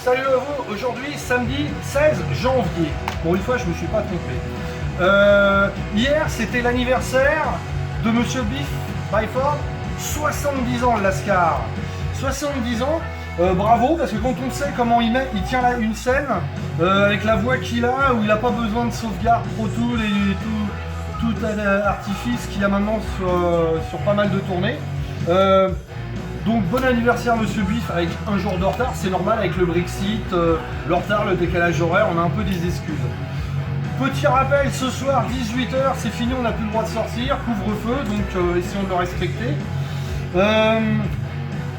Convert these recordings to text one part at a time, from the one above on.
Salut à vous, aujourd'hui samedi 16 janvier. Pour une fois je me suis pas trompé. Hier c'était l'anniversaire de Monsieur Biff Byford, 70 ans le Lascar. 70 ans, bravo, parce que quand on sait comment il tient là une scène, avec la voix qu'il a, où il n'a pas besoin de sauvegarde Pro Tool et tout artifice qu'il y a maintenant sur pas mal de tournées. Donc bon anniversaire Monsieur Biff avec un jour de retard, c'est normal avec le Brexit, le retard, le décalage horaire, on a un peu des excuses. Petit rappel, ce soir 18h, c'est fini, on n'a plus le droit de sortir, couvre-feu, donc essayons de le respecter.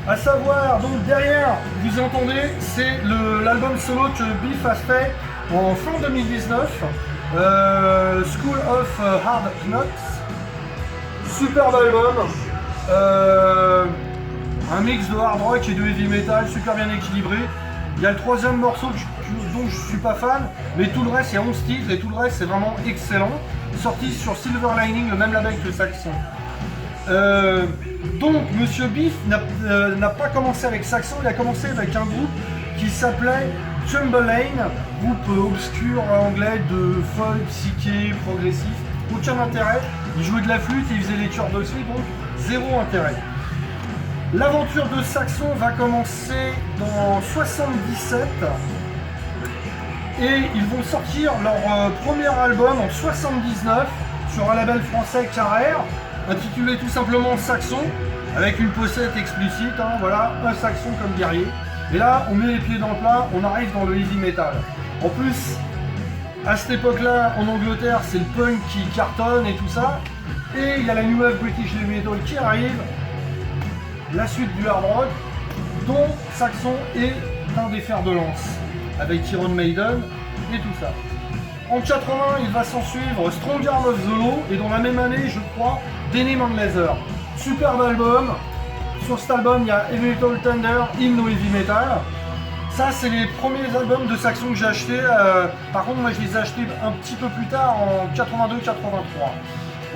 À savoir, donc derrière, vous entendez, c'est l'album solo que Biff a fait en fin 2019, School of Hard Knocks, superbe album. Un mix de hard rock et de heavy metal, super bien équilibré. Il y a le troisième morceau dont je suis pas fan, mais tout le reste, il y a 11 titres et tout le reste c'est vraiment excellent. Sorti sur Silver Lining, le même label que Saxon. Donc Monsieur Biff n'a pas commencé avec Saxon, il a commencé avec un groupe qui s'appelait Chamberlain, groupe obscur anglais de folk, psyché, progressif. Aucun intérêt, il jouait de la flûte et il faisait les chœurs de suite, donc zéro intérêt. L'aventure de Saxon va commencer dans 77 et ils vont sortir leur premier album en 79 sur un label français Carrère, intitulé tout simplement Saxon, avec une pochette explicite, hein, voilà, un Saxon comme guerrier. Et là, on met les pieds dans le plat, on arrive dans le heavy metal. En plus, à cette époque-là, en Angleterre, c'est le punk qui cartonne et tout ça, et il y a la New Wave British Heavy Metal qui arrive. La suite du hard rock, dont Saxon est un des fers de lance, avec Iron Maiden et tout ça. En 80, il va s'en suivre Strong Arm of the Law, et dans la même année, je crois, Denim and Leather. Superbe album. Sur cet album, il y a Heavy Metal Thunder, Hymn au Heavy Metal. Ça, c'est les premiers albums de Saxon que j'ai achetés. Par contre, moi, je les ai achetés un petit peu plus tard, en 82-83.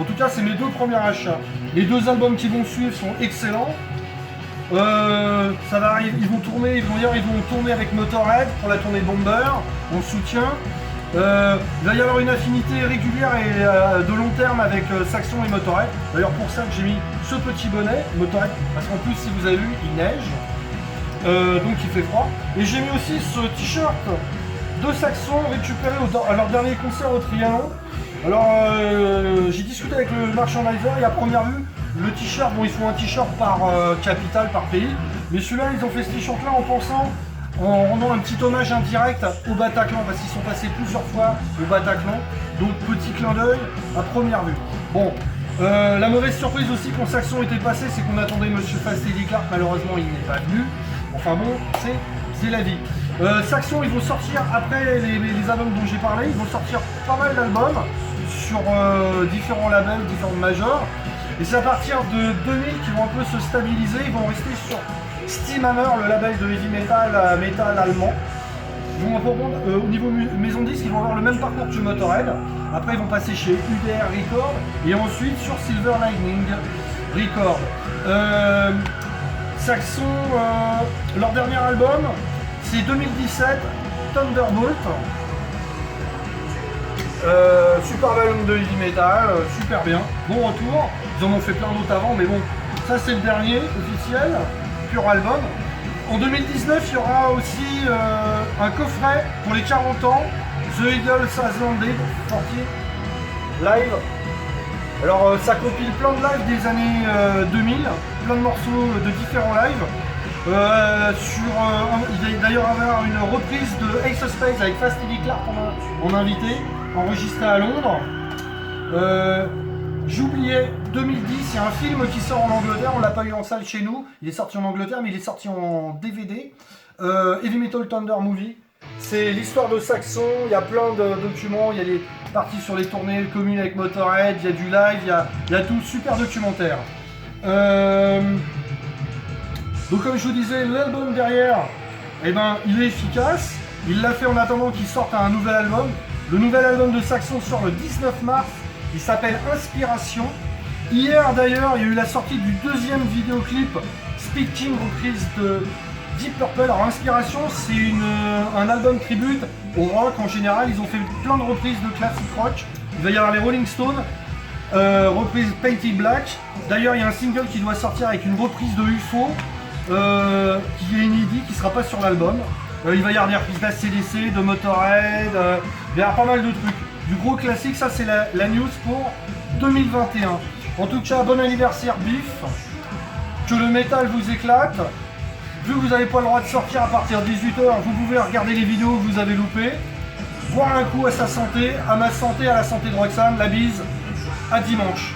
En tout cas, c'est mes deux premiers achats. Les deux albums qui vont suivre sont excellents. Ça va arriver, ils vont tourner avec Motorhead pour la tournée Bomber, on soutient. Il va y avoir une affinité régulière et de long terme avec Saxon et Motorhead. D'ailleurs pour ça que j'ai mis ce petit bonnet, Motorhead, parce qu'en plus si vous avez vu, il neige, donc il fait froid. Et j'ai mis aussi ce t-shirt de Saxon récupéré à leur dernier concert au Trianon. Alors j'ai discuté avec le merchandiser et à première vue, le t-shirt, bon ils font un t-shirt par capitale, par pays, mais celui-là ils ont fait ce t-shirt là en rendant un petit hommage indirect au Bataclan, parce qu'ils sont passés plusieurs fois au Bataclan, donc petit clin d'œil à première vue. Bon, la mauvaise surprise aussi quand Saxon était passé, c'est qu'on attendait Monsieur Fast Eddie Clarke, malheureusement il n'est pas venu, enfin bon, c'est la vie. Saxon ils vont sortir, après les albums dont j'ai parlé, ils vont sortir pas mal d'albums sur différents labels, différents majors. Et c'est à partir de 2000 qu'ils vont un peu se stabiliser, ils vont rester sur Steamhammer, le label de heavy metal, metal allemand. Ils vont reprendre, au niveau maison disque, ils vont avoir le même parcours que Motorhead. Après ils vont passer chez UDR Records et ensuite sur Silver Lining Records. Saxon, leur dernier album, c'est 2017, Thunderbolt. Super album de heavy metal, super bien, bon retour. Ils en ont fait plein d'autres avant, mais bon, ça c'est le dernier officiel, pur album. En 2019, il y aura aussi un coffret pour les 40 ans, The Eagles Has Landed, sorti live. Alors ça compile plein de lives des années 2000, plein de morceaux de différents lives. Il va d'ailleurs avoir une reprise de Ace of Spades avec Fast Eddie Clarke en invité, enregistré à Londres. J'oubliais, 2010, il y a un film qui sort en Angleterre, on l'a pas eu en salle chez nous, il est sorti en Angleterre mais il est sorti en DVD, Heavy Metal Thunder Movie. C'est l'histoire de Saxon, il y a plein de documents, il y a des parties sur les tournées communes avec Motorhead, il y a du live, il y a tout, super documentaire. Donc comme je vous disais, l'album derrière, eh ben, il est efficace, il l'a fait en attendant qu'il sorte un nouvel album. Le nouvel album de Saxon sort le 19 mars, il s'appelle Inspiration. Hier d'ailleurs, il y a eu la sortie du deuxième vidéoclip Speed King, reprise de Deep Purple, alors Inspiration, c'est un album tribute au rock en général. Ils ont fait plein de reprises de classique rock. Il va y avoir les Rolling Stones, reprise Painted Black. D'ailleurs, il y a un single qui doit sortir avec une reprise de UFO, qui est inédit, qui ne sera pas sur l'album. Il va y avoir des reprises d'ACDC, de Motorhead, il va y avoir pas mal de trucs. Du gros classique, ça c'est la news pour 2021. En tout cas, bon anniversaire Biff, que le métal vous éclate. Vu que vous n'avez pas le droit de sortir à partir de 18h, vous pouvez regarder les vidéos que vous avez loupées, boire un coup à sa santé, à ma santé, à la santé de Roxane, la bise, à dimanche.